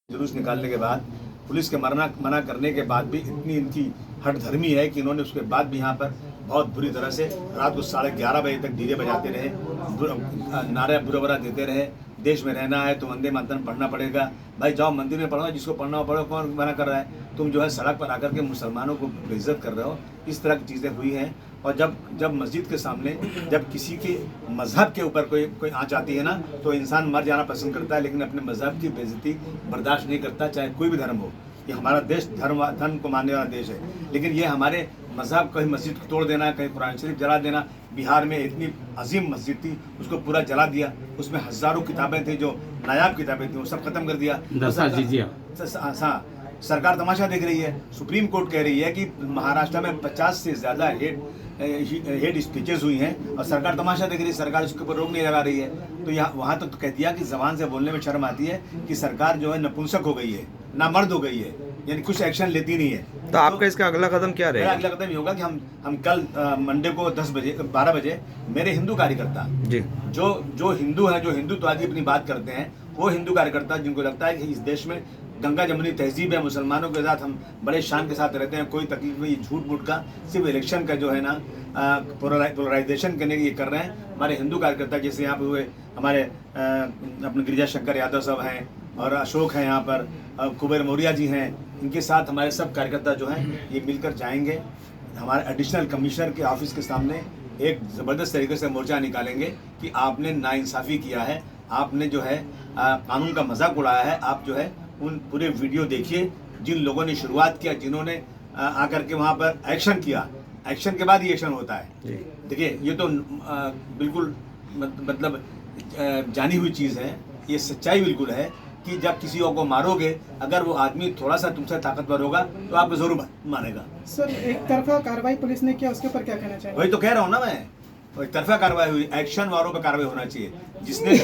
जुलूस निकालने के बाद पुलिस के मना करने के बाद भी इतनी इनकी हठधर्मी है कि इन्होंने उसके बाद भी यहाँ पर बहुत बुरी तरह से रात को 11:30 बजे तक डीजे बजाते रहे, नारे बुरा देते रहे। देश में रहना है तो वंदे मातरम पढ़ना पड़ेगा। भाई जाओ मंदिर में पढ़ो, जिसको पढ़ना हो पढ़ो, कौन मना कर रहा है? तुम जो है सड़क पर आकर के मुसलमानों को बेइज्जत कर रहे हो। इस तरह की चीज़ें हुई हैं। और जब मस्जिद के सामने जब किसी के मजहब के ऊपर कोई आँच आती है ना, तो इंसान मर जाना पसंद करता है, लेकिन अपने मजहब की बेइज्जती बर्दाश्त नहीं करता, चाहे कोई भी धर्म हो। ये हमारा देश धर्म को मानने वाला देश है, लेकिन ये हमारे मजहब, कहीं मस्जिद को तोड़ देना, कहीं कुरान शरीफ जला देना। बिहार में इतनी अजीम मस्जिद थी, उसको पूरा जला दिया। उसमें हज़ारों किताबें थी, जो नायाब किताबें थी, वो सब खत्म कर दिया। सरकार तमाशा देख रही है। सुप्रीम कोर्ट कह रही है कि महाराष्ट्र में 50 से ज़्यादा हेड स्पीचेस हुई हैं और सरकार तमाशा देख रही है। सरकार उसके ऊपर रोक नहीं लगा रही है। तो यहाँ वहाँ तो कह दिया कि ज़बान से बोलने में शर्म आती है कि सरकार जो है नपुंसक हो गई है, नामर्द हो गई है, यानी कुछ एक्शन लेती नहीं है। तो आपका इसका अगला कदम क्या रहेगा? अगला कदम ये होगा कि हम कल मंडे को 12 बजे मेरे हिंदू कार्यकर्ता जी, जो हिंदू हैं, जो हिंदुत्ववादी अपनी बात करते हैं, वो हिंदू कार्यकर्ता जिनको लगता है कि इस देश में गंगा जमुनी तहजीब है, मुसलमानों के साथ हम बड़े शान के साथ रहते हैं, कोई तकलीफ नहीं, ये झूठ मूठ का सिर्फ इलेक्शन का जो है ना पोलराइजेशन करने के लिए कर रहे हैं। हमारे हिंदू कार्यकर्ता जैसे यहाँ पे हुए हमारे अपने गिरिजा शंकर यादव साहब हैं और अशोक हैं, यहाँ पर कुबेर मौर्य जी हैं, इनके साथ हमारे सब कार्यकर्ता जो हैं ये मिलकर जाएंगे। हमारे एडिशनल कमिश्नर के ऑफिस के सामने एक ज़बरदस्त तरीके से मोर्चा निकालेंगे कि आपने नाइंसाफ़ी किया है, आपने जो है कानून का मजाक उड़ाया है। आप जो है उन पूरे वीडियो देखिए, जिन लोगों ने शुरुआत किया, जिन्होंने आकर के वहाँ पर एक्शन किया, एक्शन के बाद ही एक्शन होता है। देखिए ये तो बिल्कुल मतलब जानी हुई चीज़ है, ये सच्चाई बिल्कुल है कि जब किसी को मारोगे, अगर वो आदमी थोड़ा सा तुमसे ताकतवर होगा तो आपको जरूर मारेगा। सर, एक तरफा कार्रवाई पुलिस ने किया, उसके ऊपर क्या कहना चाहिए? वही तो कह रहा हूँ ना मैं, एक तरफा कार्रवाई हुई। एक्शन वालों पर कार्रवाई होना चाहिए। जिसने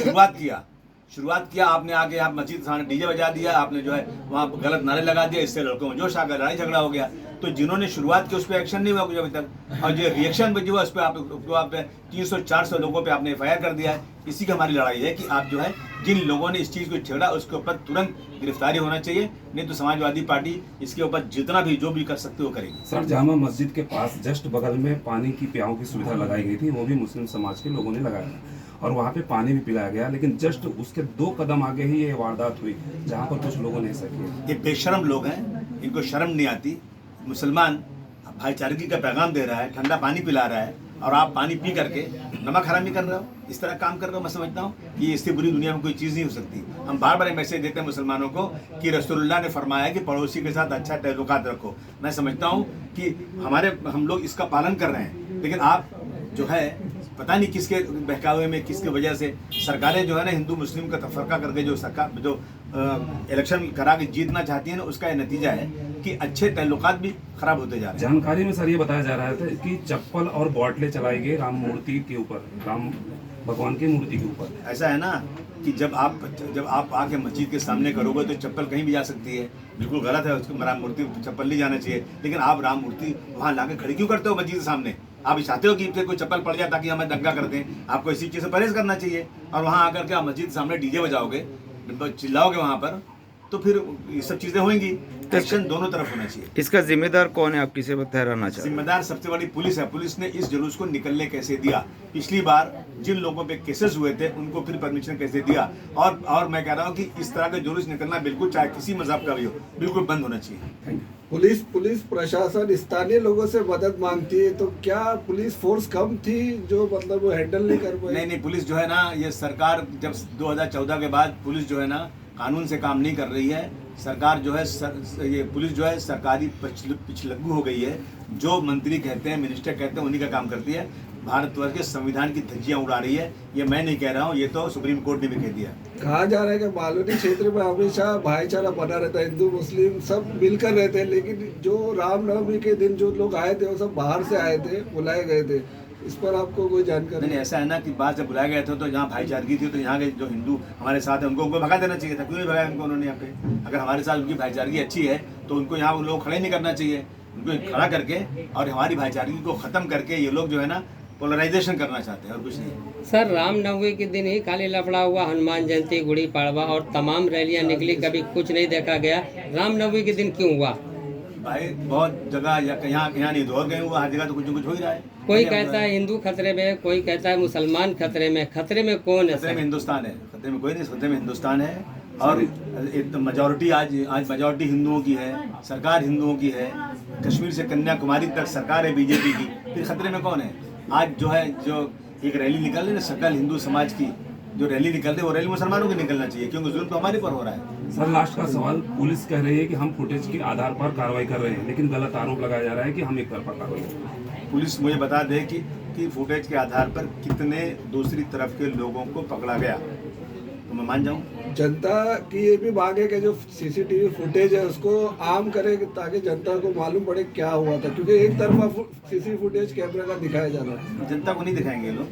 शुरुआत किया, आपने आके आप मस्जिद सामने डीजे बजा दिया, आपने जो है वहाँ गलत नारे लगा दिया, इससे लड़कों में जोश आ गया, लड़ाई झगड़ा हो गया। तो जिन्होंने शुरुआत की उस पर एक्शन नहीं हुआ कुछ अभी तक, और जो रिएक्शन जो है उस पर आप 300-400 लोगों पे आपने FIR कर दिया है। इसी की हमारी लड़ाई है कि आप जो है जिन लोगों ने इस चीज़ को छेड़ा उसके ऊपर तुरंत गिरफ्तारी होना चाहिए, नहीं तो समाजवादी पार्टी इसके ऊपर जितना भी जो भी कर सकते हो करेगी। सर, जामा मस्जिद के पास जस्ट बगल में पानी की प्याऊ की सुविधा लगाई गई थी, वो भी मुस्लिम समाज के लोगों ने लगाया और वहाँ पे पानी भी पिलाया गया, लेकिन जस्ट उसके 2 कदम आगे ही ये वारदात हुई जहाँ पर कुछ लोगों ने ऐसा किया। ये बेशरम लोग हैं, इनको शर्म नहीं आती। मुसलमान भाईचारगी का पैगाम दे रहा है, ठंडा पानी पिला रहा है, और आप पानी पी करके नमक हरामी कर रहे हो, इस तरह काम कर रहे हो। मैं समझता हूँ कि इससे बुरी दुनिया में कोई चीज़ नहीं हो सकती। हम बार बार मैसेज देते हैं मुसलमानों को कि रसूलुल्लाह ने फरमाया कि पड़ोसी के साथ अच्छा ताल्लुकात रखो। मैं समझता हूँ कि हम लोग इसका पालन कर रहे हैं, लेकिन आप जो है पता नहीं किसके बहकावे में, किसकी वजह से सरकारें जो है ना हिंदू मुस्लिम का तफरका करके जो इलेक्शन करा के जीतना चाहती है ना, उसका ये नतीजा है कि अच्छे ताल्लुकात भी खराब होते जा रहे हैं। जानकारी में सर ये बताया जा रहा था कि चप्पल और बॉटलें चलाई गई राम मूर्ति के ऊपर, राम भगवान की मूर्ति के ऊपर। ऐसा है ना कि जब आप आके मस्जिद के सामने करोगे तो चप्पल कहीं भी जा सकती है, बिल्कुल गलत है। उसको राम मूर्ति चप्पल नहीं जाना चाहिए, लेकिन आप राम मूर्ति वहाँ लाके खड़ी क्यों करते हो मस्जिद के सामने? आप चाहते हो कि कोई चप्पल पड़ जाए ताकि हमें दंगा कर दें? आपको इसी चीज़ से परहेज करना चाहिए। और वहाँ आकर के आप मस्जिद के सामने डीजे बजाओगे, चिल्लाओगे वहाँ पर, तो फिर ये सब चीज़ें होंगी। एक्शन दोनों तरफ होना चाहिए। इसका जिम्मेदार कौन है, आप किसे ठहराना चाहते हैं? जिम्मेदार सबसे बड़ी पुलिस है। पुलिस ने इस जुलूस को निकलने कैसे दिया, पिछली बार जिन लोगों पे केसेस हुए थे उनको फिर परमिशन कैसे दिया, और मैं कह रहा हूँ कि इस तरह का जुलूस निकलना बिल्कुल, चाहे किसी मजहब का भी हो, बिल्कुल बंद होना चाहिए। पुलिस प्रशासन स्थानीय लोगों से मदद मांगती है, तो क्या पुलिस फोर्स कम थी जो मतलब वो हैंडल नहीं कर पाई? नहीं, पुलिस जो है ना, ये सरकार जब 2014 के बाद पुलिस जो है ना कानून से काम नहीं कर रही है। सरकार जो है ये पुलिस जो है सरकारी पिछलग्गू हो गई है। जो मंत्री कहते हैं, मिनिस्टर कहते हैं, उन्हीं का काम करती है। भारतवर्ष के संविधान की धज्जियां उड़ा रही है। ये मैं नहीं कह रहा हूँ, ये तो सुप्रीम कोर्ट ने भी कह दिया। कहा जा रहा है कि बालोनी क्षेत्र में हमेशा भाईचारा बना रहता है, हिंदू मुस्लिम सब मिलकर रहते हैं, लेकिन जो रामनवमी के दिन जो लोग आए थे वो सब बाहर से आए थे, बुलाए गए थे। इस पर आपको कोई जानकारी? नहीं, ऐसा है ना कि बाहर से बुलाए गए थे तो यहाँ भाईचारगी थी, तो यहाँ के जो हिंदू हमारे साथ हैं उनको भगा देना चाहिए था। क्यों नहीं भगाया उनको उन्होंने यहाँ पे? अगर हमारे साथ उनकी भाईचारगी अच्छी है तो उनको यहाँ लोग खड़े नहीं करना चाहिए। उनको खड़ा करके और हमारी भाईचारगी को ख़त्म करके ये लोग जो है ना पोलराइजेशन करना चाहते हैं और कुछ नहीं। सर रामनवमी के दिन ही खाली लफड़ा हुआ, हनुमान जयंती, गुड़ी पड़वा और तमाम रैलियां निकली, कभी कुछ नहीं देखा गया। रामनवमी के दिन क्यों हुआ? भाई बहुत जगह यहाँ नहीं तो और कहीं हुआ, हर जगह तो कुछ न कुछ हो ही रहा है। कोई कहता है हिंदू खतरे में, कोई कहता है मुसलमान खतरे में। खतरे में कौन है खतरे में सर? हिंदुस्तान है, खतरे में कोई नहीं, खतरे में हिंदुस्तान है। और मेजॉरिटी आज मेजॉरिटी हिंदुओं की है, सरकार हिंदुओं की है, कश्मीर से कन्याकुमारी तक सरकार है बीजेपी की, फिर खतरे में कौन है? आज जो एक रैली निकल रही है ना सकल हिंदू समाज की, जो रैली निकल रही है वो रैली मुसलमानों की निकलना चाहिए, क्योंकि जुल्म तो हमारे पर हो रहा है। सर लास्ट का सवाल, पुलिस कह रही है कि हम फुटेज के आधार पर कार्रवाई कर रहे हैं, लेकिन गलत आरोप लगाया जा रहा है कि हम एक तरफा कार्रवाई कर रहे हैं। पुलिस मुझे बता दे कि फुटेज के आधार पर कितने दूसरी तरफ के लोगों को पकड़ा गया, तो मैं मान जाऊं। जनता की ये भी मांग है कि जो सीसीटीवी फुटेज है उसको आम करे ताकि जनता को मालूम पड़े क्या हुआ था, क्योंकि एक तरफा सीसी फुटेज कैमरे का दिखाया जा रहा है। जनता को नहीं दिखाएंगे लोग,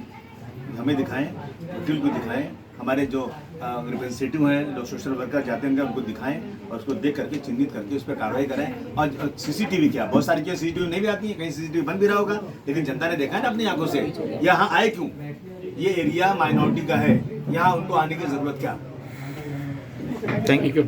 हमें दिखाएं, वकील को दिखाएं, हमारे जो रिप्रेजेंटेटिव हैं, जो सोशल वर्कर जाते हैं उनको दिखाएं और उसको देख करके चिन्हित करके उस पर कार्रवाई करें। और सीसीटीवी क्या, बहुत सारी चीज़ें सीसीटीवी नहीं भी आती हैं, कहीं सीसीटीवी बंद भी रहा होगा, लेकिन जनता ने देखा है ना अपनी आंखों से। यहाँ आए क्यों? ये एरिया माइनॉरिटी का है, यहाँ उनको आने की जरूरत क्या? Thank you.